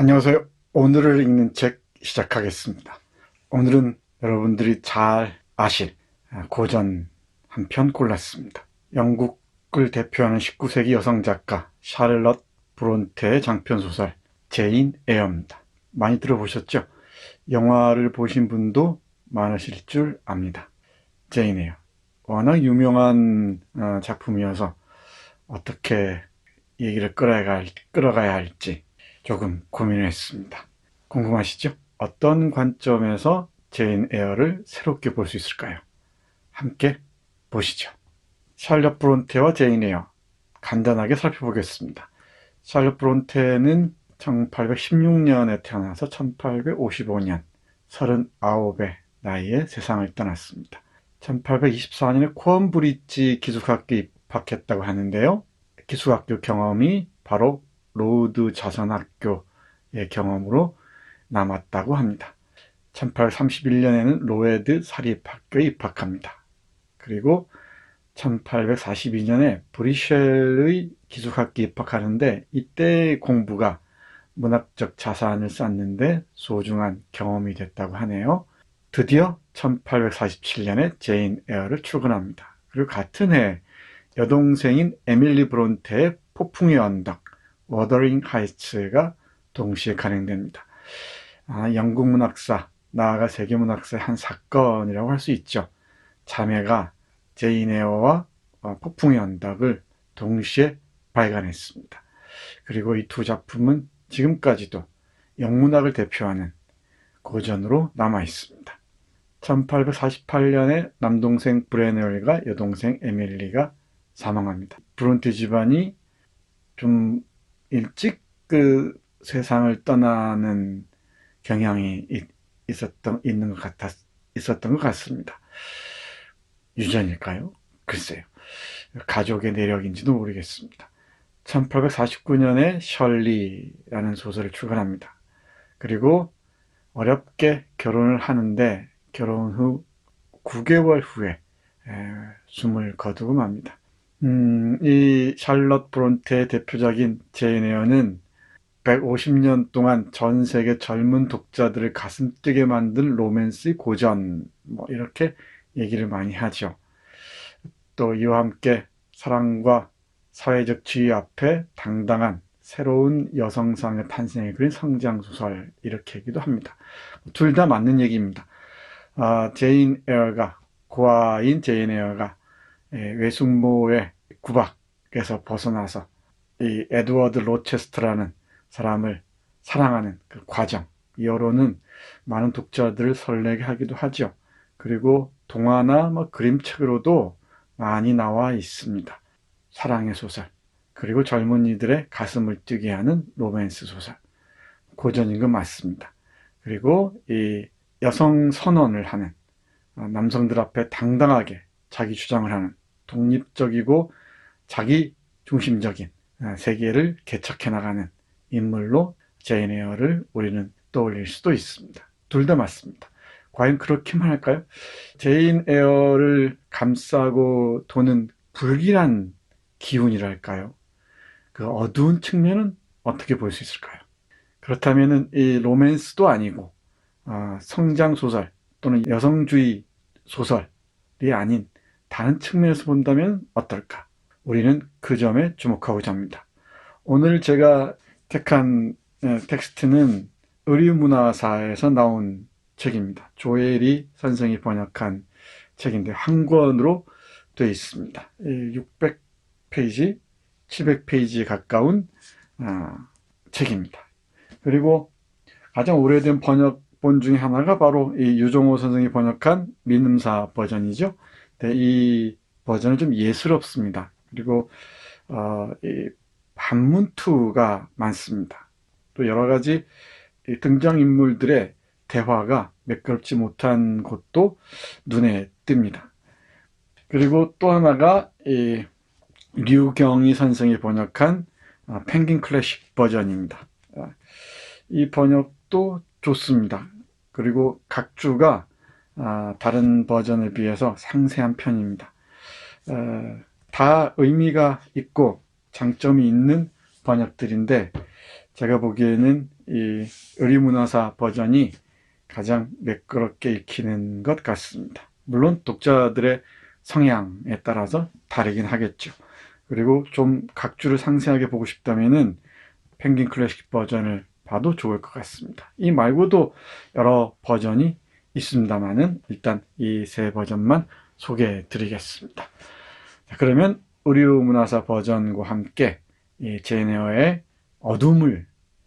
안녕하세요. 오늘을 읽는 책 시작하겠습니다. 오늘은 여러분들이 잘 아실 고전 한 편 골랐습니다. 영국을 대표하는 19세기 여성 작가 샬럿 브론테의 장편소설 제인 에어입니다. 많이 들어보셨죠? 영화를 보신 분도 많으실 줄 압니다. 제인 에어. 워낙 유명한 작품이어서 어떻게 얘기를 끌어가야 할지 조금 고민을 했습니다. 궁금하시죠? 어떤 관점에서 제인 에어를 새롭게 볼 수 있을까요? 함께 보시죠. 샬럿 브론테와 제인 에어 간단하게 살펴보겠습니다. 샬럿 브론테는 1816년에 태어나서 1855년 39의 나이에 세상을 떠났습니다. 1824년에 코언브리지 기숙학교에 입학했다고 하는데요. 기숙학교 경험이 바로 로드 자선학교의 경험으로 남았다고 합니다. 1831년에는 로에드 사립학교에 입학합니다. 그리고 1842년에 브리셸의 기숙학교에 입학하는데 이때 공부가 문학적 자산을 쌓는데 소중한 경험이 됐다고 하네요. 드디어 1847년에 제인 에어를 출간합니다. 그리고 같은 해 여동생인 에밀리 브론테의 폭풍의 언덕, 워더링 하이츠가 동시에 간행됩니다. 영국 문학사, 나아가 세계 문학사의 한 사건이라고 할 수 있죠. 자매가 제인 에어와 폭풍의 언덕을 동시에 발간했습니다. 그리고 이 두 작품은 지금까지도 영문학을 대표하는 고전으로 남아 있습니다. 1848년에 남동생 브레넬과 여동생 에밀리가 사망합니다. 브론테 집안이 좀 일찍 그 세상을 떠나는 경향이 있었던 것 같습니다. 유전일까요? 글쎄요. 가족의 내력인지도 모르겠습니다. 1849년에 셜리라는 소설을 출간합니다. 그리고 어렵게 결혼을 하는데 결혼 후 9개월 후에 숨을 거두고 맙니다. 이 샬럿 브론테의 대표작인 제인 에어는 150년 동안 전 세계 젊은 독자들을 가슴 뛰게 만든 로맨스의 고전, 이렇게 얘기를 많이 하죠. 또 이와 함께 사랑과 사회적 지위 앞에 당당한 새로운 여성상의 탄생을 그린 성장소설, 이렇게 얘기도 합니다. 둘 다 맞는 얘기입니다. 제인 에어가, 고아인 제인 에어가 외숙모의 구박에서 벗어나서 이 에드워드 로체스터라는 사람을 사랑하는 그 과정, 여론은 많은 독자들을 설레게 하기도 하죠. 그리고 동화나 그림책으로도 많이 나와 있습니다. 사랑의 소설, 그리고 젊은이들의 가슴을 뛰게 하는 로맨스 소설, 고전인 것 맞습니다. 그리고 이 여성 선언을 하는, 남성들 앞에 당당하게 자기 주장을 하는 독립적이고 자기 중심적인 세계를 개척해 나가는 인물로 제인 에어를 우리는 떠올릴 수도 있습니다. 둘 다 맞습니다. 과연 그렇게만 할까요? 제인 에어를 감싸고 도는 불길한 기운이랄까요? 그 어두운 측면은 어떻게 볼 수 있을까요? 그렇다면 이 로맨스도 아니고 성장 소설 또는 여성주의 소설이 아닌 다른 측면에서 본다면 어떨까? 우리는 그 점에 주목하고자 합니다. 오늘 제가 택한 텍스트는 의류문화사에서 나온 책입니다. 조혜리 선생이 번역한 책인데 한 권으로 되어 있습니다. 600페이지, 700페이지에 가까운 책입니다. 그리고 가장 오래된 번역본 중에 하나가 바로 이 유종호 선생이 번역한 민음사 버전이죠. 이 버전은 좀 예스럽습니다. 그리고 이 반문투가 많습니다. 또 여러 가지 등장인물들의 대화가 매끄럽지 못한 것도 눈에 띕니다. 그리고 또 하나가 이 류경희 선생이 번역한 펭귄 클래식 버전입니다. 이 번역도 좋습니다. 그리고 각 주가 다른 버전에 비해서 상세한 편입니다. 다 의미가 있고 장점이 있는 번역들인데 제가 보기에는 이 의리문화사 버전이 가장 매끄럽게 읽히는 것 같습니다. 물론 독자들의 성향에 따라서 다르긴 하겠죠. 그리고 좀 각주를 상세하게 보고 싶다면은 펭귄 클래식 버전을 봐도 좋을 것 같습니다. 이 말고도 여러 버전이 있습니다만은 일단 이 세 버전만 소개해 드리겠습니다. 그러면 의류문화사 버전과 함께 이 제인 에어의 어둠을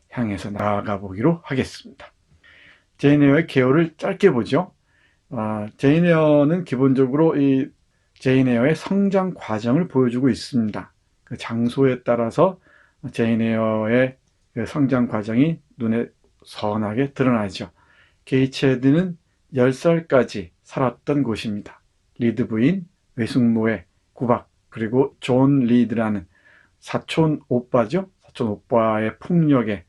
향해서 나아가 보기로 하겠습니다. 제인 에어의 개요를 짧게 보죠. 제인 에어는 기본적으로 이 제인 에어의 성장 과정을 보여주고 있습니다. 그 장소에 따라서 제인 에어의 그 성장 과정이 눈에 선하게 드러나죠. 게이츠헤드는 10살까지 살았던 곳입니다. 리드 부인, 외숙모의 구박, 그리고 존 리드라는 사촌 오빠죠. 사촌 오빠의 폭력에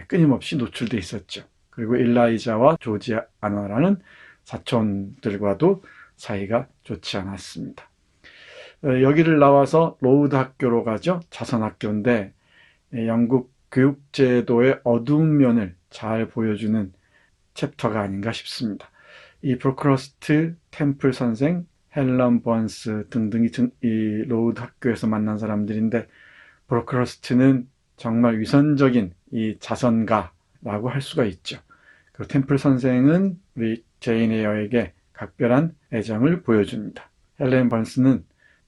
끊임없이 노출돼 있었죠. 그리고 일라이자와 조지 아너라는 사촌들과도 사이가 좋지 않았습니다. 여기를 나와서 로우드 학교로 가죠. 자선학교인데 영국 교육제도의 어두운 면을 잘 보여주는 챕터가 아닌가 싶습니다. 이 브로크러스트, 템플 선생, 헬런 번스 등등이 이 로우드 학교에서 만난 사람들인데 브로크러스트는 정말 위선적인 이 자선가라고 할 수가 있죠. 그리고 템플 선생은 우리 제인 에어에게 각별한 애정을 보여줍니다. 헬렌 번스는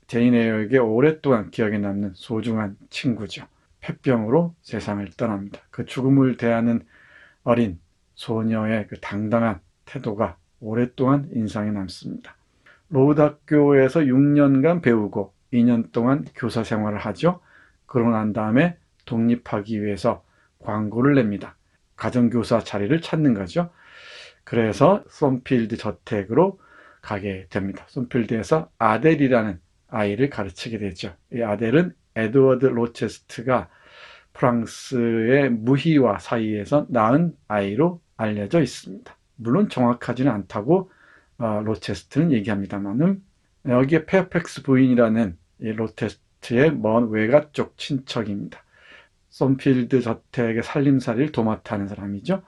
제인 에어에게 오랫동안 기억에 남는 소중한 친구죠. 폐병으로 세상을 떠납니다. 그 죽음을 대하는 어린 소녀의 그 당당한 태도가 오랫동안 인상에 남습니다. 로우드 학교에서 6년간 배우고 2년 동안 교사 생활을 하죠. 그러고 난 다음에 독립하기 위해서 광고를 냅니다. 가정교사 자리를 찾는 거죠. 그래서 솜필드 저택으로 가게 됩니다. 솜필드에서 아델이라는 아이를 가르치게 되죠. 이 아델은 에드워드 로체스트가 프랑스의 무희와 사이에서 낳은 아이로 알려져 있습니다. 물론 정확하지는 않다고 로체스트는 얘기합니다만은 여기에 페어팩스 부인이라는 이 로체스트의 먼 외가 쪽 친척입니다. 솜필드 저택의 살림살이를 도맡아 하는 사람이죠.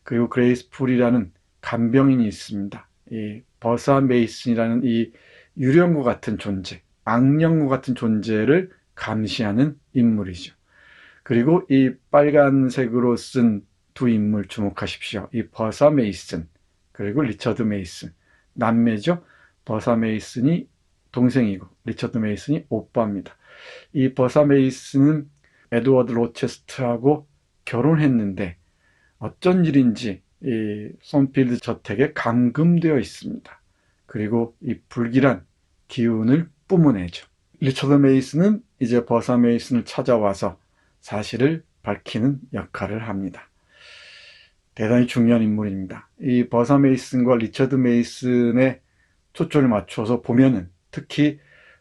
그리고 그레이스 풀이라는 간병인이 있습니다. 이 버사 메이슨이라는 이 유령과 같은 존재, 악령과 같은 존재를 감시하는 인물이죠. 그리고 이 빨간색으로 쓴 두 인물 주목하십시오. 이 버사 메이슨 그리고 리처드 메이슨, 남매죠. 버사 메이슨이 동생이고 리처드 메이슨이 오빠입니다. 이 버사 메이슨은 에드워드 로체스트하고 결혼했는데 어쩐 일인지 이 솜필드 저택에 감금되어 있습니다. 그리고 이 불길한 기운을 뿜어내죠. 리처드 메이슨은 이제 버사 메이슨을 찾아와서 사실을 밝히는 역할을 합니다. 대단히 중요한 인물입니다. 이 버사 메이슨과 리처드 메이슨의 초점을 맞춰서 보면은 특히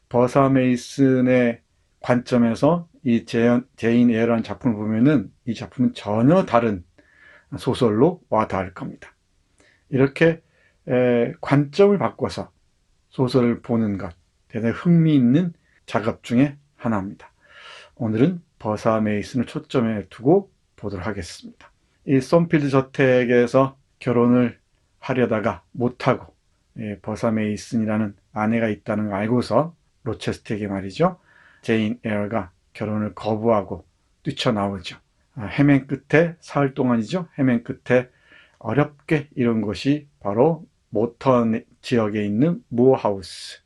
버사 메이슨의 관점에서 이 제인 에어라는 작품을 보면은 이 작품은 전혀 다른 소설로 와닿을 겁니다. 이렇게 관점을 바꿔서 소설을 보는 것 대단히 흥미있는 작업 중에 하나입니다. 오늘은 버사 메이슨을 초점에 두고 보도록 하겠습니다. 이 솜필드 저택에서 결혼을 하려다가 못하고 버사 메이슨이라는 아내가 있다는 걸 알고서 로체스트에게 말이죠. 제인 에어가 결혼을 거부하고 뛰쳐나오죠. 헤맨 끝에 사흘 동안이죠. 헤맨 끝에 어렵게 이룬 곳이 바로 모턴 지역에 있는 무어하우스라는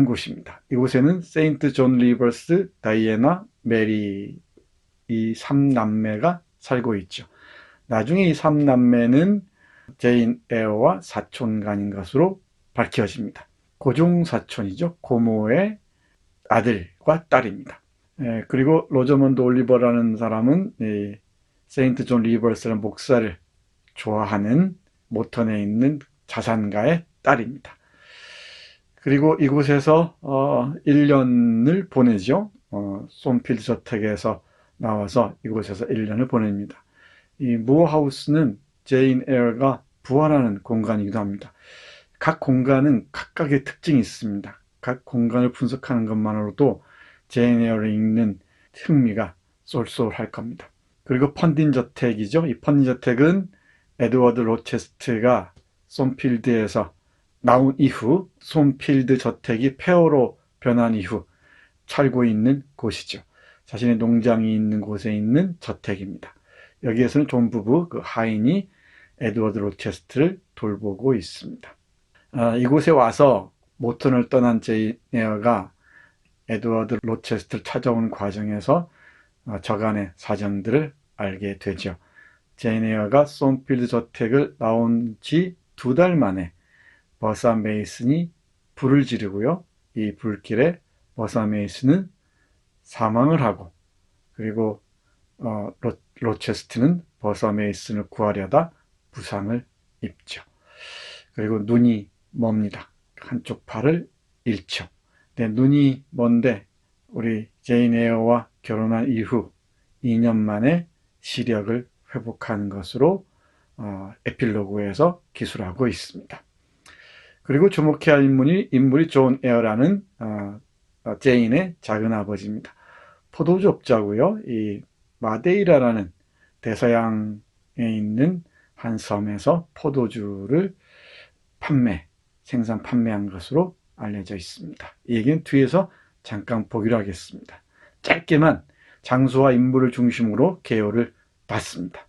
곳입니다. 이곳에는 세인트 존 리버스, 다이애나, 메리 이 3남매가 살고 있죠. 나중에 이 3남매는 제인 에어와 사촌간인 것으로 밝혀집니다. 고종사촌이죠. 고모의 아들과 딸입니다. 그리고 로저먼드 올리버라는 사람은 세인트 존 리버스라는 목사를 좋아하는 모턴에 있는 자산가의 딸입니다. 그리고 이곳에서 1년을 보내죠. 솜필드 저택에서 나와서 이곳에서 1년을 보냅니다. 이 무어하우스는 제인 에어가 부활하는 공간이기도 합니다. 각 공간은 각각의 특징이 있습니다. 각 공간을 분석하는 것만으로도 제인 에어를 읽는 흥미가 쏠쏠할 겁니다. 그리고 펀딘 저택이죠. 이 펀딘 저택은 에드워드 로체스트가 솜필드에서 나온 이후 솜필드 저택이 폐허로 변한 이후 살고 있는 곳이죠. 자신의 농장이 있는 곳에 있는 저택입니다. 여기에서는 존 부부 그 하인이 에드워드 로체스트를 돌보고 있습니다. 이곳에 와서 모턴을 떠난 제인 에어가 에드워드 로체스트를 찾아오는 과정에서 저간의 사정들을 알게 되죠. 제인 에어가 솜필드 저택을 나온 지 2달 만에 버사 메이슨이 불을 지르고요. 이 불길에 버사 메이슨은 사망을 하고, 그리고 로체스트는 버사 메이슨을 구하려다 부상을 입죠. 그리고 눈이 멉니다. 한쪽 팔을 잃죠. 눈이 먼데 우리 제인 에어와 결혼한 이후 2년 만에 시력을 회복한 것으로 에필로그에서 기술하고 있습니다. 그리고 주목해야 할 인물이 존 에어라는 제인의 작은 아버지입니다. 포도주업자고요. 이 마데이라라는 대서양에 있는 한 섬에서 포도주를 생산 판매한 것으로 알려져 있습니다. 이 얘기는 뒤에서 잠깐 보기로 하겠습니다. 짧게만 장소와 인물을 중심으로 개요를 봤습니다.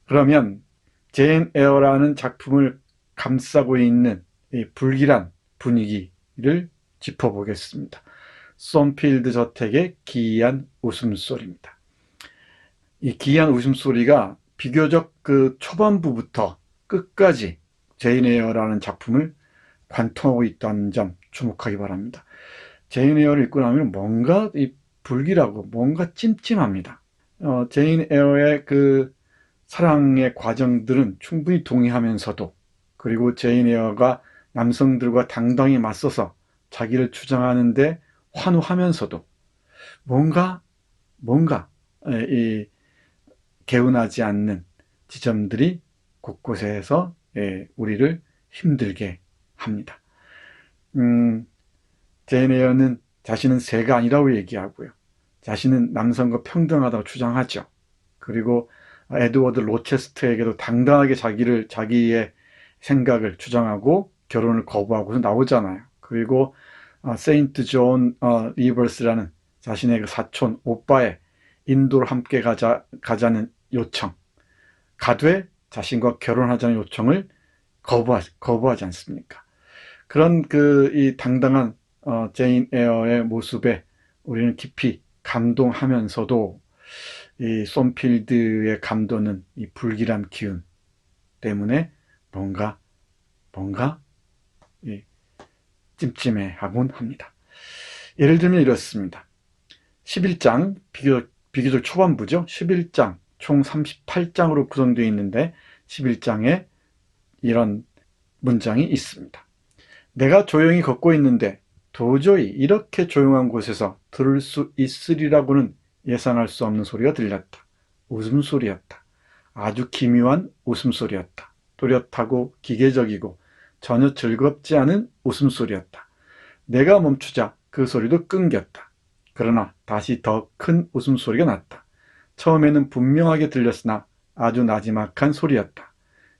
그러면 제인 에어라는 작품을 감싸고 있는 이 불길한 분위기를 짚어보겠습니다. 솜필드 저택의 기이한 웃음소리입니다. 이 기이한 웃음소리가 비교적 그 초반부부터 끝까지 제인 에어라는 작품을 관통하고 있다는 점 주목하기 바랍니다. 제인 에어를 읽고 나면 뭔가 불길하고 뭔가 찜찜합니다. 제인 에어의 그 사랑의 과정들은 충분히 동의하면서도, 그리고 제인 에어가 남성들과 당당히 맞서서 자기를 주장하는데 환호하면서도 뭔가 이 개운하지 않는 지점들이 곳곳에서 우리를 힘들게 합니다. 제인 에어는 자신은 새가 아니라고 얘기하고요. 자신은 남성과 평등하다고 주장하죠. 그리고 에드워드 로체스트에게도 당당하게 자기의 생각을 주장하고 결혼을 거부하고서 나오잖아요. 그리고 세인트 존 리버스라는 자신의 그 사촌 오빠의 인도를 함께 가자는 요청, 가되 자신과 결혼하자는 요청을 거부하지 않습니까? 그런 이 당당한 제인 에어의 모습에 우리는 깊이 감동하면서도 이 솜필드의 감도는 이 불길한 기운 때문에 뭔가 찜찜해하곤 합니다. 예를 들면 이렇습니다. 11장, 비교적 초반부죠. 11장, 총 38장으로 구성되어 있는데 11장에 이런 문장이 있습니다. 내가 조용히 걷고 있는데 도저히 이렇게 조용한 곳에서 들을 수 있으리라고는 예상할 수 없는 소리가 들렸다. 웃음소리였다. 아주 기묘한 웃음소리였다. 또렷하고 기계적이고 전혀 즐겁지 않은 웃음소리였다. 내가 멈추자 그 소리도 끊겼다. 그러나 다시 더 큰 웃음소리가 났다. 처음에는 분명하게 들렸으나 아주 나지막한 소리였다.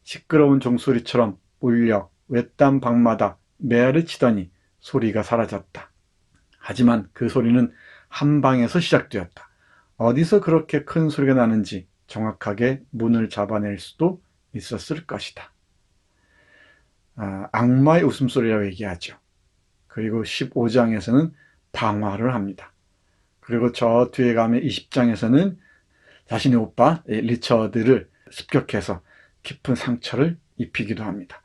시끄러운 종소리처럼 울려 외딴 방마다 메아를 치더니 소리가 사라졌다. 하지만 그 소리는 한 방에서 시작되었다. 어디서 그렇게 큰 소리가 나는지 정확하게 문을 잡아낼 수도 있었을 것이다. 악마의 웃음소리라고 얘기하죠. 그리고 15장에서는 방화를 합니다. 그리고 저 뒤에 가면 20장에서는 자신의 오빠 리처드를 습격해서 깊은 상처를 입히기도 합니다.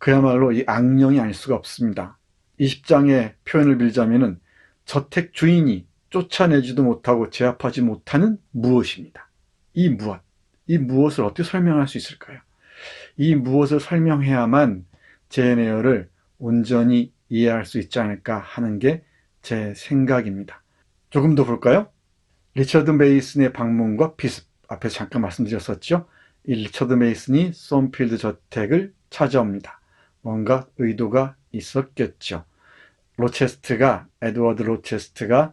그야말로 이 악령이 아닐 수가 없습니다. 20장의 표현을 빌자면은 저택 주인이 쫓아내지도 못하고 제압하지 못하는 무엇입니다. 이 무엇을 어떻게 설명할 수 있을까요? 이 무엇을 설명해야만 제인 에어를 온전히 이해할 수 있지 않을까 하는 게 제 생각입니다. 조금 더 볼까요? 리처드 메이슨의 방문과 비슷, 앞에 잠깐 말씀드렸었죠. 이 리처드 메이슨이 솜필드 저택을 찾아옵니다. 뭔가 의도가 있었겠죠. 에드워드 로체스트가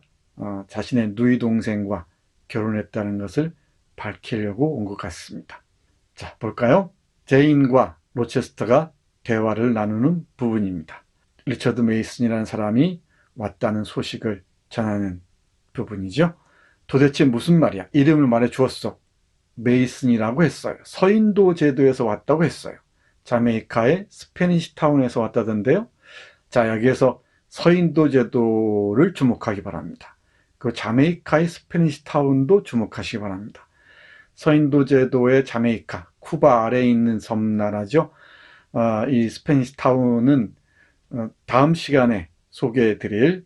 자신의 누이 동생과 결혼했다는 것을 밝히려고 온 것 같습니다. 자, 볼까요? 제인과 로체스터가 대화를 나누는 부분입니다. 리처드 메이슨이라는 사람이 왔다는 소식을 전하는 부분이죠. 도대체 무슨 말이야? 이름을 말해 주었어. 메이슨이라고 했어요. 서인도 제도에서 왔다고 했어요. 자메이카의 스페니시 타운에서 왔다던데요. 자, 여기에서 서인도 제도를 주목하기 바랍니다. 그 자메이카의 스페니시 타운도 주목하시기 바랍니다. 서인도 제도의 자메이카, 쿠바 아래에 있는 섬나라죠. 이 스페니시 타운은 다음 시간에 소개해드릴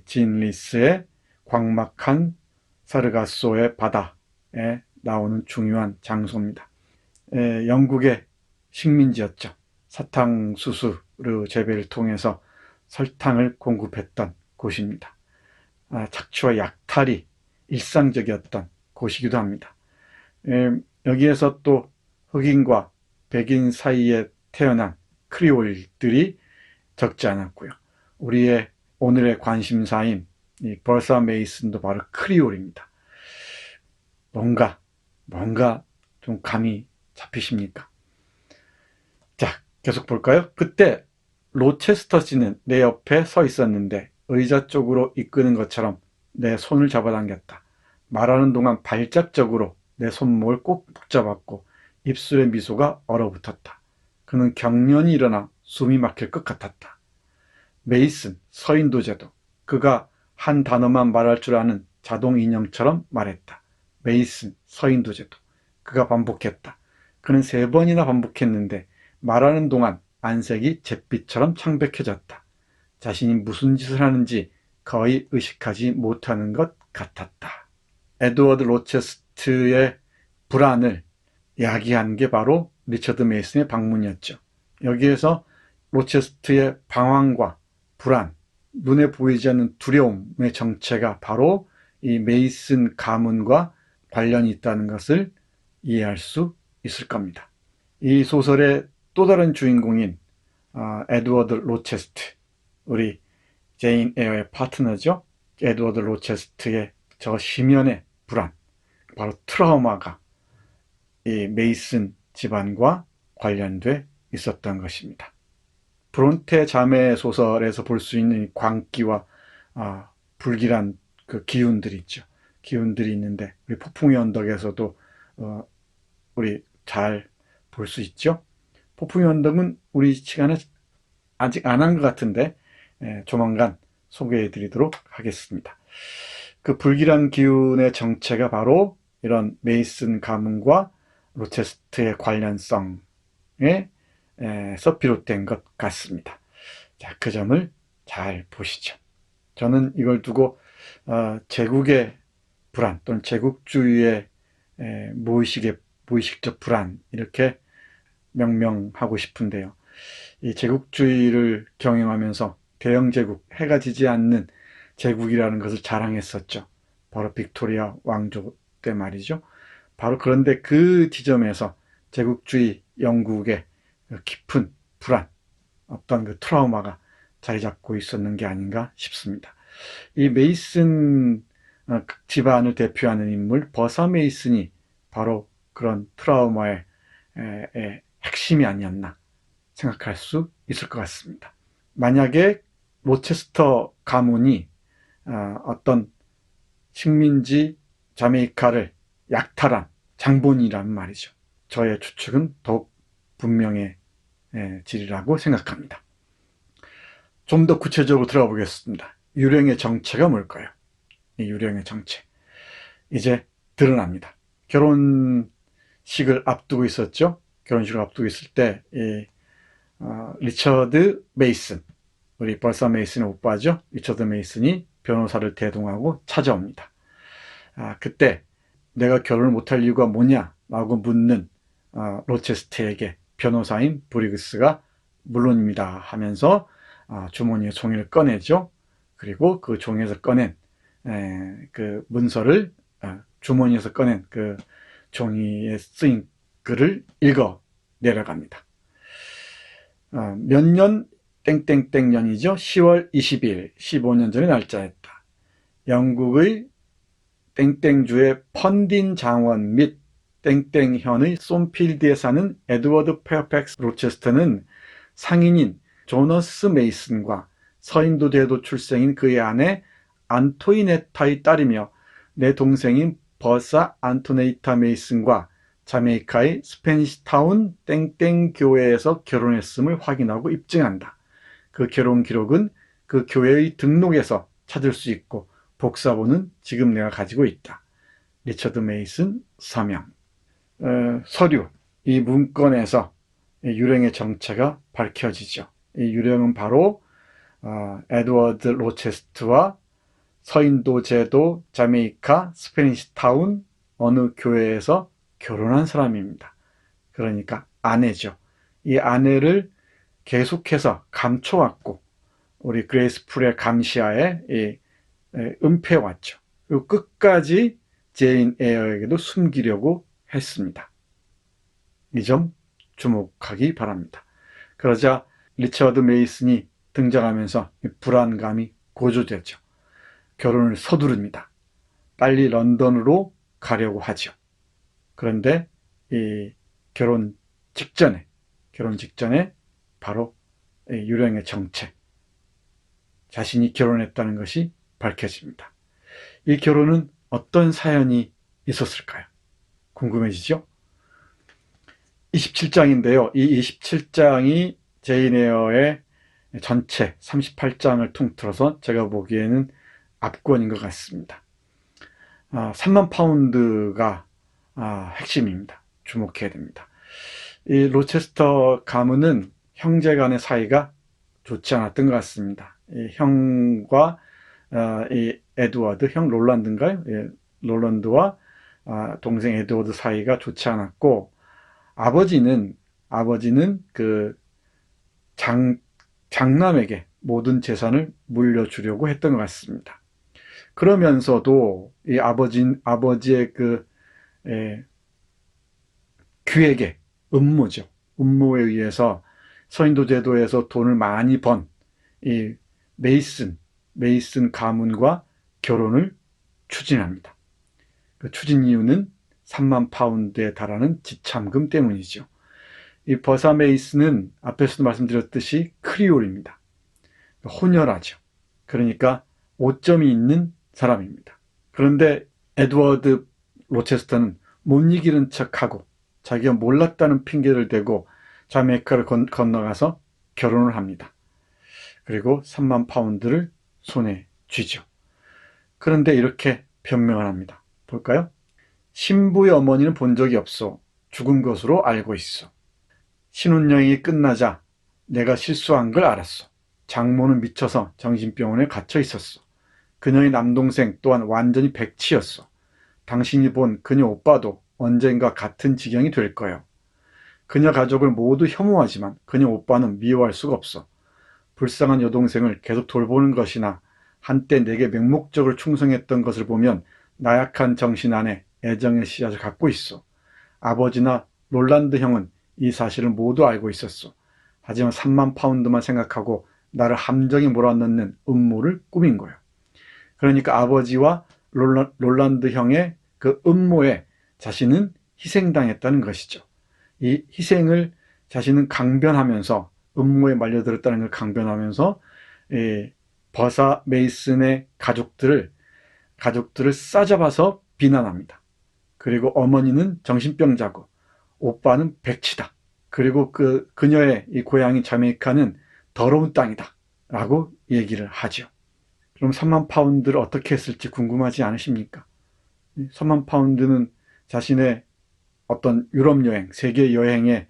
진 리스의 광막한 사르가소의 바다에 나오는 중요한 장소입니다. 영국의 식민지였죠. 사탕수수 재배를 통해서 설탕을 공급했던 곳입니다. 착취와 약탈이 일상적이었던 곳이기도 합니다. 여기에서 또 흑인과 백인 사이에 태어난 크리올들이 적지 않았고요. 우리의 오늘의 관심사인 이 버사 메이슨도 바로 크리올입니다. 뭔가 좀 감이 잡히십니까? 자, 계속 볼까요? 그때 로체스터 씨는 내 옆에 서 있었는데 의자 쪽으로 이끄는 것처럼 내 손을 잡아당겼다. 말하는 동안 발작적으로 내 손목을 꼭 붙잡았고 입술에 미소가 얼어붙었다. 그는 경련이 일어나 숨이 막힐 것 같았다. 메이슨, 서인도 제도. 그가 한 단어만 말할 줄 아는 자동 인형처럼 말했다. 메이슨, 서인도 제도. 그가 반복했다. 그는 3번이나 반복했는데 말하는 동안 안색이 잿빛처럼 창백해졌다. 자신이 무슨 짓을 하는지 거의 의식하지 못하는 것 같았다. 에드워드 로체스트의 불안을 야기한 게 바로 리처드 메이슨의 방문이었죠. 여기에서 로체스트의 방황과 불안, 눈에 보이지 않는 두려움의 정체가 바로 이 메이슨 가문과 관련이 있다는 것을 이해할 수 있을 겁니다. 이 소설의 또 다른 주인공인 에드워드 로체스트, 우리 제인 에어의 파트너죠. 에드워드 로체스트의 저 심연의 불안, 바로 트라우마가 이 메이슨 집안과 관련돼 있었던 것입니다. 브론테 자매 소설에서 볼 수 있는 광기와 불길한 그 기운들이 있죠. 기운들이 있는데 우리 폭풍의 언덕에서도 우리 잘 볼 수 있죠. 폭풍의 언덕은 우리 시간에 아직 안 한 것 같은데 조만간 소개해 드리도록 하겠습니다. 그 불길한 기운의 정체가 바로 이런 메이슨 가문과 로체스트의 관련성에서 비롯된 것 같습니다. 자, 그 점을 잘 보시죠. 저는 이걸 두고 제국의 불안 또는 제국주의의 무의식적 불안 이렇게 명명하고 싶은데요. 이 제국주의를 경영하면서 대영 제국, 해가 지지 않는 제국이라는 것을 자랑했었죠. 바로 빅토리아 왕조 때 말이죠. 바로 그런데 그 지점에서 제국주의 영국의 깊은 불안, 어떤 그 트라우마가 자리 잡고 있었는 게 아닌가 싶습니다. 이 메이슨 집안을 대표하는 인물 버사 메이슨이 바로 그런 트라우마의 핵심이 아니었나 생각할 수 있을 것 같습니다. 만약에 로체스터 가문이 어떤 식민지 자메이카를 약탈한 장본이라는 말이죠. 저의 추측은 더욱 분명해지리라고 생각합니다. 좀 더 구체적으로 들어가 보겠습니다. 유령의 정체가 뭘까요? 이 유령의 정체. 이제 드러납니다. 결혼식을 앞두고 있었죠. 결혼식을 앞두고 있을 때 리처드 메이슨, 우리 버사 메이슨의 오빠죠. 리처드 메이슨이 변호사를 대동하고 찾아옵니다. 그때 내가 결혼을 못할 이유가 뭐냐? 라고 묻는 로체스트에게 변호사인 브리그스가 물론입니다 하면서 주머니에 종이를 꺼내죠. 그리고 그 종이에서 꺼낸 그 문서를 주머니에서 꺼낸 그 종이에 쓰인 글을 읽어 내려갑니다. 몇 년 땡땡땡 년이죠. 10월 20일 15년 전의 날짜였다. 영국의 땡땡주의 펀딘 장원 및 땡땡현의 솜필드에 사는 에드워드 페어팩스 로체스터는 상인인 조너스 메이슨과 서인도 제도 출생인 그의 아내 안토이네타의 딸이며 내 동생인 버사 안토네이타 메이슨과 자메이카의 스페니시타운 땡땡 교회에서 결혼했음을 확인하고 입증한다. 그 결혼 기록은 그 교회의 등록에서 찾을 수 있고 복사본은 지금 내가 가지고 있다. 리처드 메이슨 서명. 서류, 이 문건에서 유령의 정체가 밝혀지죠. 이 유령은 바로 에드워드 로체스트와 서인도 제도 자메이카 스페니시타운 어느 교회에서 결혼한 사람입니다. 그러니까 아내죠. 이 아내를 계속해서 감춰왔고 우리 그레이스 풀의 감시하에 은폐해왔죠. 그리고 끝까지 제인 에어에게도 숨기려고 했습니다. 이 점 주목하기 바랍니다. 그러자 리처드 메이슨이 등장하면서 불안감이 고조되죠. 결혼을 서두릅니다. 빨리 런던으로 가려고 하죠. 그런데 이 결혼 직전에 바로 유령의 정체, 자신이 결혼했다는 것이 밝혀집니다. 이 결혼은 어떤 사연이 있었을까요? 궁금해지죠? 27장인데요. 이 27장이 제인 에어의 전체 38장을 통틀어서 제가 보기에는 압권인 것 같습니다. 3만 파운드가 핵심입니다. 주목해야 됩니다. 이 로체스터 가문은 형제 간의 사이가 좋지 않았던 것 같습니다. 이 형과 이 에드워드, 형 롤란드인가요? 예, 롤란드와 동생 에드워드 사이가 좋지 않았고, 아버지는 그 장남에게 모든 재산을 물려주려고 했던 것 같습니다. 그러면서도 이 아버지의 그 기획의 음모죠. 음모에 의해서 서인도 제도에서 돈을 많이 번 이 메이슨 가문과 결혼을 추진합니다. 그 추진 이유는 3만 파운드에 달하는 지참금 때문이죠. 이 버사 메이슨은 앞에서도 말씀드렸듯이 크리올입니다. 혼혈하죠. 그러니까 오점이 있는 사람입니다. 그런데 에드워드 로체스터는 못 이기는 척하고 자기가 몰랐다는 핑계를 대고 자메이카를 건너가서 결혼을 합니다. 그리고 3만 파운드를 손에 쥐죠. 그런데 이렇게 변명을 합니다. 볼까요? 신부의 어머니는 본 적이 없어. 죽은 것으로 알고 있어. 신혼여행이 끝나자 내가 실수한 걸 알았어. 장모는 미쳐서 정신병원에 갇혀 있었어. 그녀의 남동생 또한 완전히 백치였어. 당신이 본 그녀 오빠도 언젠가 같은 지경이 될 거예요. 그녀 가족을 모두 혐오하지만 그녀 오빠는 미워할 수가 없어. 불쌍한 여동생을 계속 돌보는 것이나 한때 내게 맹목적으로 충성했던 것을 보면 나약한 정신 안에 애정의 씨앗을 갖고 있어. 아버지나 롤란드 형은 이 사실을 모두 알고 있었어. 하지만 3만 파운드만 생각하고 나를 함정에 몰아넣는 음모를 꾸민 거예요. 그러니까 아버지와 롤란드 형의 그 음모에 자신은 희생당했다는 것이죠. 이 희생을 자신은 강변하면서 음모에 말려들었다는 걸 강변하면서 버사 메이슨의 가족들을 싸잡아서 비난합니다. 그리고 어머니는 정신병자고 오빠는 백치다. 그리고 그녀의 이 고향인 자메이카는 더러운 땅이다. 라고 얘기를 하죠. 그럼 3만 파운드를 어떻게 했을지 궁금하지 않으십니까? 3만 파운드는 자신의 어떤 유럽 여행, 세계 여행의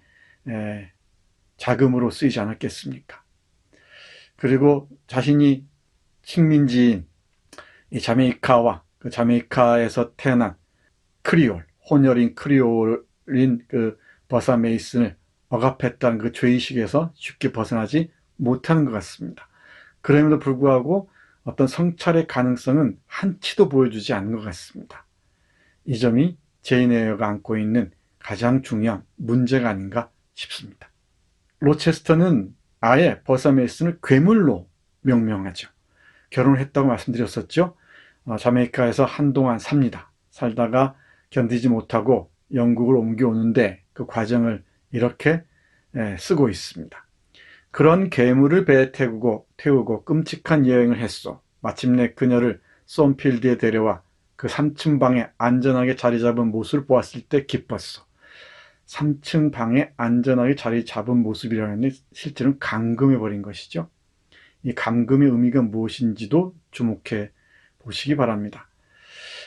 자금으로 쓰이지 않았겠습니까? 그리고 자신이 식민지인 이 자메이카와 그 자메이카에서 태어난 크리올, 혼혈인 크리올인 그 버사 메이슨을 억압했다는 그 죄의식에서 쉽게 벗어나지 못하는 것 같습니다. 그럼에도 불구하고 어떤 성찰의 가능성은 한치도 보여주지 않는 것 같습니다. 이 점이 제인 에어가 안고 있는 가장 중요한 문제가 아닌가 싶습니다. 로체스터는 아예 버사 메이슨을 괴물로 명명하죠. 결혼을 했다고 말씀드렸었죠. 자메이카에서 한동안 삽니다. 살다가 견디지 못하고 영국을 옮겨오는데 그 과정을 이렇게 쓰고 있습니다. 그런 괴물을 배에 태우고 끔찍한 여행을 했소. 마침내 그녀를 솜필드에 데려와 그 3층 방에 안전하게 자리 잡은 모습을 보았을 때 기뻤어. 3층 방에 안전하게 자리 잡은 모습이라는 게 실제로는 감금해버린 것이죠. 이 감금의 의미가 무엇인지도 주목해 보시기 바랍니다.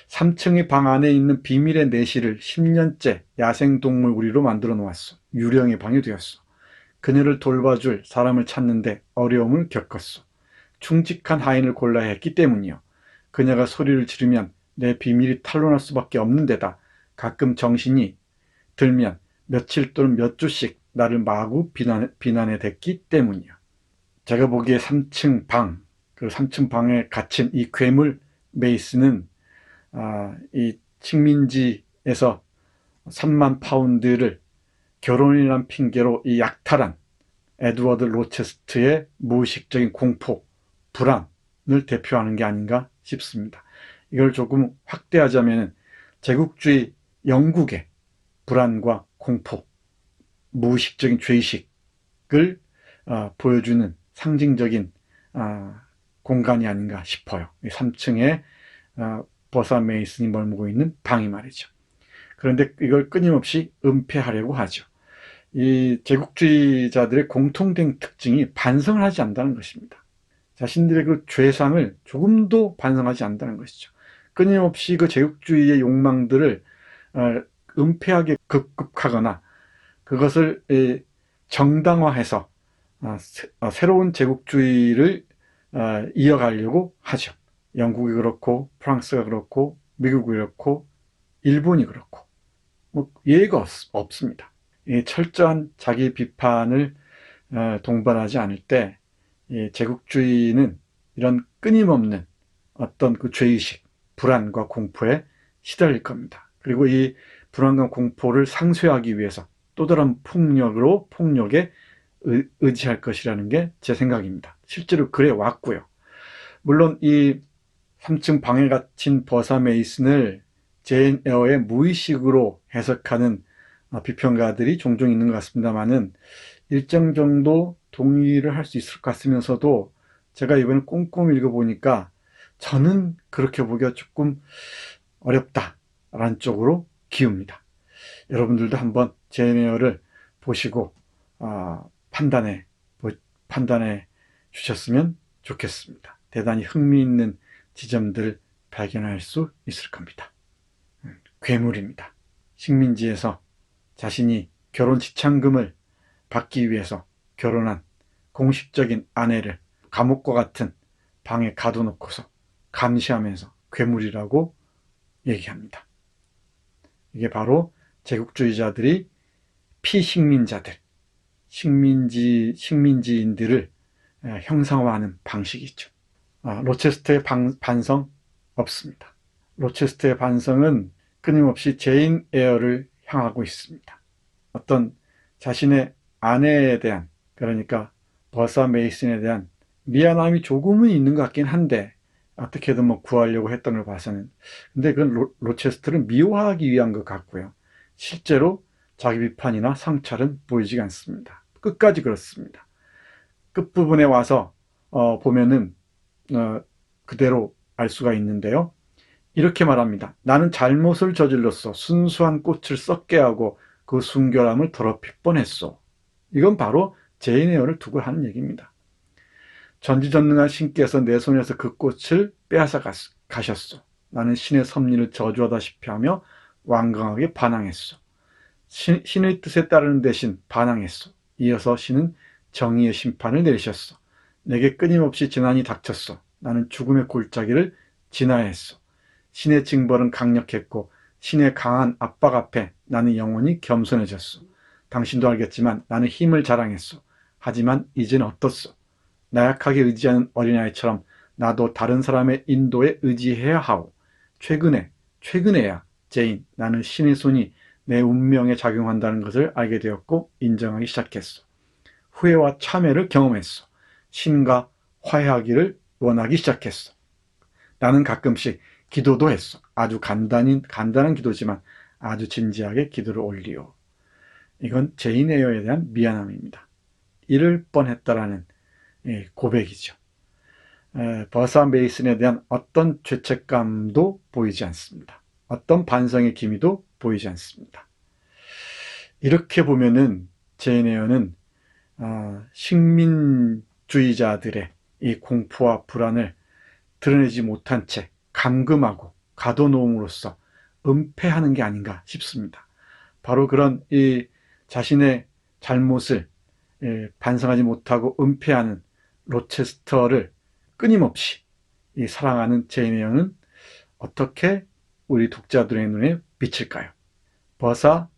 3층의 방 안에 있는 비밀의 내실을 10년째 야생동물 우리로 만들어 놓았어. 유령의 방이 되었어. 그녀를 돌봐줄 사람을 찾는데 어려움을 겪었어. 충직한 하인을 골라야 했기 때문이요. 그녀가 소리를 지르면 내 비밀이 탄로날 수밖에 없는 데다 가끔 정신이 들면 며칠 또는 몇 주씩 나를 마구 비난해 댔기 때문이요. 제가 보기에 3층 방, 그 3층 방에 갇힌 이 괴물 메이스는 이 식민지에서 3만 파운드를 결혼이란 핑계로 이 약탈한 에드워드 로체스트의 무의식적인 공포, 불안을 대표하는 게 아닌가 싶습니다. 이걸 조금 확대하자면 제국주의 영국의 불안과 공포, 무의식적인 죄의식을 보여주는 상징적인 공간이 아닌가 싶어요. 3층에 버사 메이슨이 머물고 있는 방이 말이죠. 그런데 이걸 끊임없이 은폐하려고 하죠. 이 제국주의자들의 공통된 특징이 반성을 하지 않는다는 것입니다. 자신들의 그 죄상을 조금도 반성하지 않는다는 것이죠. 끊임없이 그 제국주의의 욕망들을 은폐하게 급급하거나 그것을 정당화해서 새로운 제국주의를 이어가려고 하죠. 영국이 그렇고 프랑스가 그렇고 미국이 그렇고 일본이 그렇고 뭐 예의가 없습니다. 철저한 자기 비판을 동반하지 않을 때 제국주의는 이런 끊임없는 어떤 그 죄의식, 불안과 공포에 시달릴 겁니다. 그리고 이 불안과 공포를 상쇄하기 위해서 또 다른 폭력에 의지할 것이라는 게 제 생각입니다. 실제로 그래 왔고요. 물론 이 3층 방에 갇힌 버사 메이슨을 제인 에어의 무의식으로 해석하는 비평가들이 종종 있는 것 같습니다만은 일정 정도 동의를 할 수 있을 것 같으면서도 제가 이번에 꼼꼼히 읽어보니까 저는 그렇게 보기가 조금 어렵다라는 쪽으로 기웁니다. 여러분들도 한번 제인 에어를 보시고 판단해 주셨으면 좋겠습니다. 대단히 흥미있는 지점들을 발견할 수 있을 겁니다. 괴물입니다. 식민지에서 자신이 결혼 지참금을 받기 위해서 결혼한 공식적인 아내를 감옥과 같은 방에 가둬놓고서 감시하면서 괴물이라고 얘기합니다. 이게 바로 제국주의자들이 피식민자들, 식민지인들을 형상화하는 방식이죠. 로체스터의 반성 없습니다. 로체스터의 반성은 끊임없이 제인 에어를 향하고 있습니다. 어떤 자신의 아내에 대한, 그러니까 버사 메이슨에 대한 미안함이 조금은 있는 것 같긴 한데 어떻게든 뭐 구하려고 했던 걸 봐서는, 근데 그건 로체스터를 미워하기 위한 것 같고요. 실제로 자기 비판이나 성찰은 보이지 않습니다. 끝까지 그렇습니다. 끝부분에 와서 보면은 그대로 알 수가 있는데요. 이렇게 말합니다. 나는 잘못을 저질렀어. 순수한 꽃을 썩게 하고 그 순결함을 더럽힐 뻔했어. 이건 바로 제인 에어를 두고 하는 얘기입니다. 전지전능한 신께서 내 손에서 그 꽃을 빼앗아 가셨어. 나는 신의 섭리를 저주하다시피 하며 완강하게 반항했어. 신의 뜻에 따르는 대신 반항했어. 이어서 신은 정의의 심판을 내리셨어. 내게 끊임없이 재난이 닥쳤어. 나는 죽음의 골짜기를 지나야 했어. 신의 징벌은 강력했고 신의 강한 압박 앞에 나는 영원히 겸손해졌어. 당신도 알겠지만 나는 힘을 자랑했어. 하지만 이젠 어떻소? 나약하게 의지하는 어린아이처럼 나도 다른 사람의 인도에 의지해야 하오. 최근에야 제인, 나는 신의 손이 내 운명에 작용한다는 것을 알게 되었고 인정하기 시작했어. 후회와 참회를 경험했어. 신과 화해하기를 원하기 시작했어. 나는 가끔씩 기도도 했어. 아주 간단한 기도지만 아주 진지하게 기도를 올리오. 이건 제인 에어에 대한 미안함입니다. 잃을 뻔했다라는 고백이죠. 버사 메이슨에 대한 어떤 죄책감도 보이지 않습니다. 어떤 반성의 기미도 보이지 않습니다. 이렇게 보면은 제인 에어는 식민주의자들의 이 공포와 불안을 드러내지 못한 채 감금하고 가둬놓음으로써 은폐하는 게 아닌가 싶습니다. 바로 그런 이 자신의 잘못을 반성하지 못하고 은폐하는 로체스터를 끊임없이 이 사랑하는 제인 에어는 어떻게 우리 독자들의 눈에 비칠까요? 버사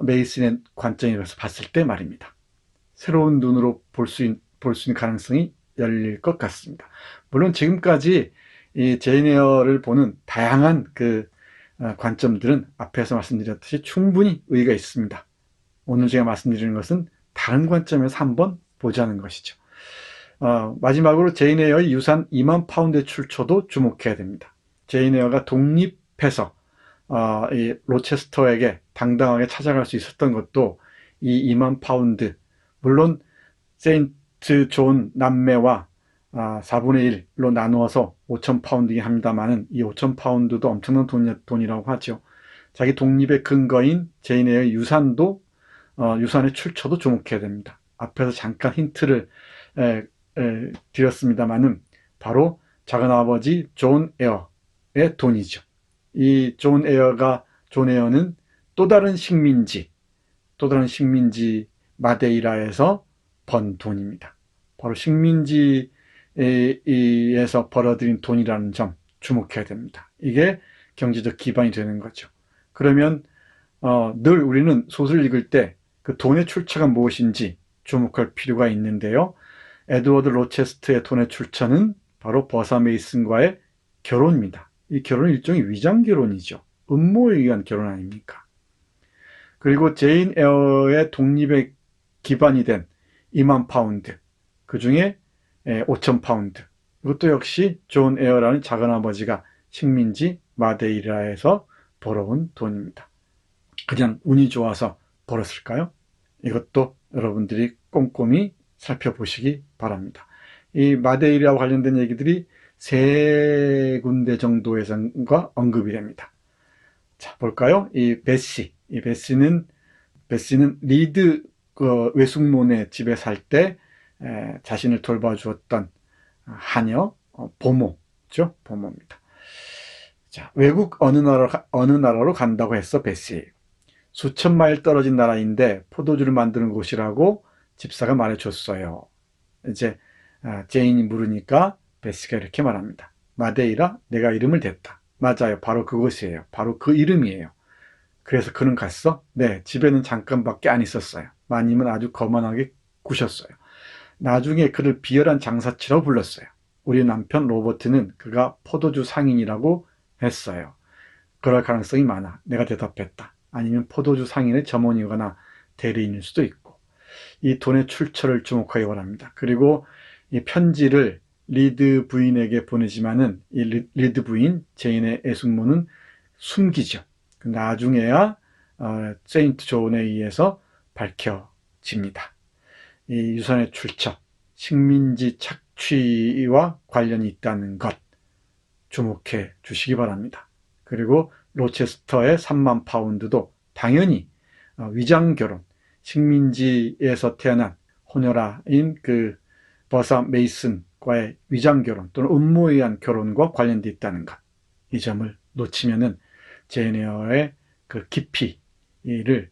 메이슨의 관점에서 봤을 때 말입니다. 새로운 눈으로 볼 수 있는 가능성이 열릴 것 같습니다. 물론 지금까지 이 제인 에어를 보는 다양한 그 관점들은 앞에서 말씀드렸듯이 충분히 의의가 있습니다. 오늘 제가 말씀드리는 것은 다른 관점에서 한번 보자는 것이죠. 마지막으로 제인 에어의 유산 2만 파운드의 출처도 주목해야 됩니다. 제인 에어가 독립해서 이 로체스터에게 당당하게 찾아갈 수 있었던 것도 이 2만 파운드, 물론 세인트 존 남매와 4분의 1로 나누어서 5천 파운드이긴 합니다만은 이 5천 파운드도 엄청난 돈이라고 하죠. 자기 독립의 근거인 제인 에어의 유산도 유산의 출처도 주목해야 됩니다. 앞에서 잠깐 힌트를 드렸습니다만은 바로 작은아버지 존 에어의 돈이죠. 이 존 에어는 또 다른 식민지 마데이라에서 번 돈입니다. 바로 식민지에서 벌어들인 돈이라는 점 주목해야 됩니다. 이게 경제적 기반이 되는 거죠. 그러면 늘 우리는 소설을 읽을 때 그 돈의 출처가 무엇인지 주목할 필요가 있는데요. 에드워드 로체스터의 돈의 출처는 바로 버사 메이슨과의 결혼입니다. 이 결혼은 일종의 위장 결혼이죠. 음모에 의한 결혼 아닙니까? 그리고 제인 에어의 독립의 기반이 된 2만 파운드, 그 중에 5천 파운드, 이것도 역시 존 에어라는 작은아버지가 식민지 마데이라에서 벌어온 돈입니다. 그냥 운이 좋아서 벌었을까요? 이것도 여러분들이 꼼꼼히 살펴보시기 바랍니다. 이 마데이라와 관련된 얘기들이 3군데 정도에선가 언급이 됩니다. 자, 볼까요? 이 베시는 리드 외숙모네 집에 살 때 자신을 돌봐주었던 하녀, 보모죠. 보모입니다. 자, 외국 어느 나라로 간다고 했어, 베시. 수천 마일 떨어진 나라인데 포도주를 만드는 곳이라고 집사가 말해줬어요. 이제 제인이 물으니까 베시가 이렇게 말합니다. 마데이라, 내가 이름을 댔다. 맞아요. 바로 그곳이에요. 바로 그 이름이에요. 그래서 그는 갔어? 네, 집에는 잠깐밖에 안 있었어요. 마님은 아주 거만하게 구셨어요. 나중에 그를 비열한 장사치라고 불렀어요. 우리 남편 로버트는 그가 포도주 상인이라고 했어요. 그럴 가능성이 많아. 내가 대답했다. 아니면 포도주 상인의 점원이거나 대리인일 수도 있고. 이 돈의 출처를 주목하기 바랍니다. 그리고 이 편지를 리드 부인에게 보내지만은 이 리드 부인, 제인의 애숙모는 숨기죠. 나중에야 세인트 존에 의해서 밝혀집니다. 이 유산의 출처, 식민지 착취와 관련이 있다는 것 주목해 주시기 바랍니다. 그리고 로체스터의 3만 파운드도 당연히 위장결혼, 식민지에서 태어난 호녀라인 그 버사 메이슨과의 위장결혼 또는 음모에 의한 결혼과 관련되어 있다는 것, 이 점을 놓치면은 제인 에어의 그 깊이를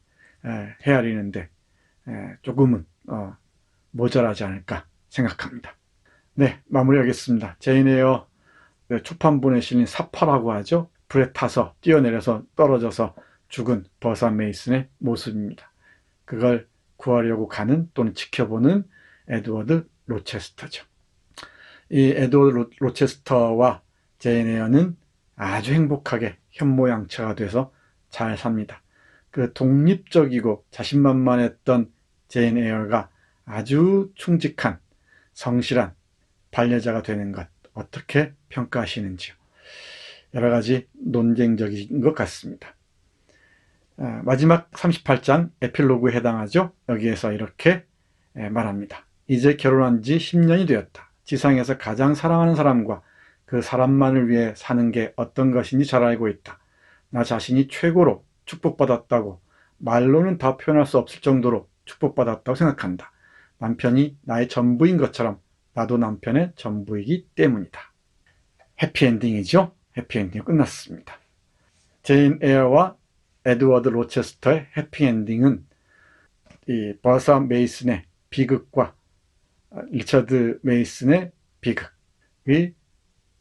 헤아리는데 조금은 모자라지 않을까 생각합니다. 네, 마무리하겠습니다. 제인 에어 초판본에 실린 사파라고 하죠. 불에 타서 뛰어내려서 떨어져서 죽은 버사 메이슨의 모습입니다. 그걸 구하려고 가는 또는 지켜보는 에드워드 로체스터죠. 이 에드워드 로체스터와 제인 에어는 아주 행복하게 현모양처가 돼서 잘 삽니다. 그 독립적이고 자신만만했던 제인 에어가 아주 충직한 성실한 반려자가 되는 것 어떻게 평가하시는지요? 여러 가지 논쟁적인 것 같습니다. 마지막 38장 에필로그에 해당하죠. 여기에서 이렇게 말합니다. 이제 결혼한 지 10년이 되었다. 지상에서 가장 사랑하는 사람과 그 사람만을 위해 사는 게 어떤 것인지 잘 알고 있다. 나 자신이 최고로 축복받았다고 말로는 다 표현할 수 없을 정도로 축복받았다고 생각한다. 남편이 나의 전부인 것처럼 나도 남편의 전부이기 때문이다. 해피엔딩이죠. 해피엔딩이 끝났습니다. 제인 에어와 에드워드 로체스터의 해피엔딩은 이 버사 메이슨의 비극과 리처드 메이슨의 비극이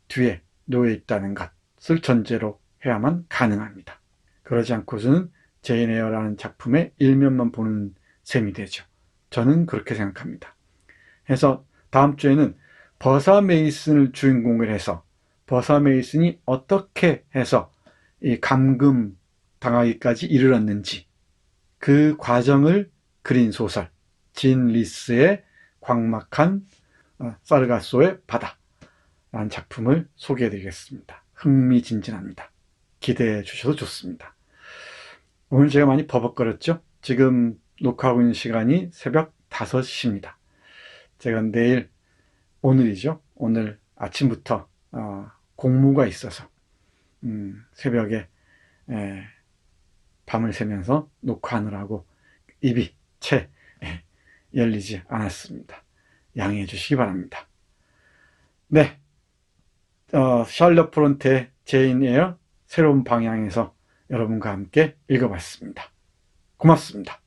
뒤에 놓여 있다는 것을 전제로 해야만 가능합니다. 그러지 않고서는 제인 에어라는 작품의 일면만 보는 셈이 되죠. 저는 그렇게 생각합니다. 해서 다음 주에는 버사 메이슨을 주인공을 해서 버사 메이슨이 어떻게 해서 이 감금 당하기까지 이르렀는지 그 과정을 그린 소설 진 리스의 광막한 사르가소의 바다라는 작품을 소개해 드리겠습니다. 흥미진진합니다. 기대해 주셔도 좋습니다. 오늘 제가 많이 버벅거렸죠? 지금 녹화하고 있는 시간이 새벽 5시입니다. 제가 오늘이죠. 오늘 아침부터 공무가 있어서 새벽에 밤을 새면서 녹화하느라고 입이 채 열리지 않았습니다. 양해해 주시기 바랍니다. 네, 샬럿 브론테의 제인 에어 새로운 방향에서 여러분과 함께 읽어봤습니다. 고맙습니다.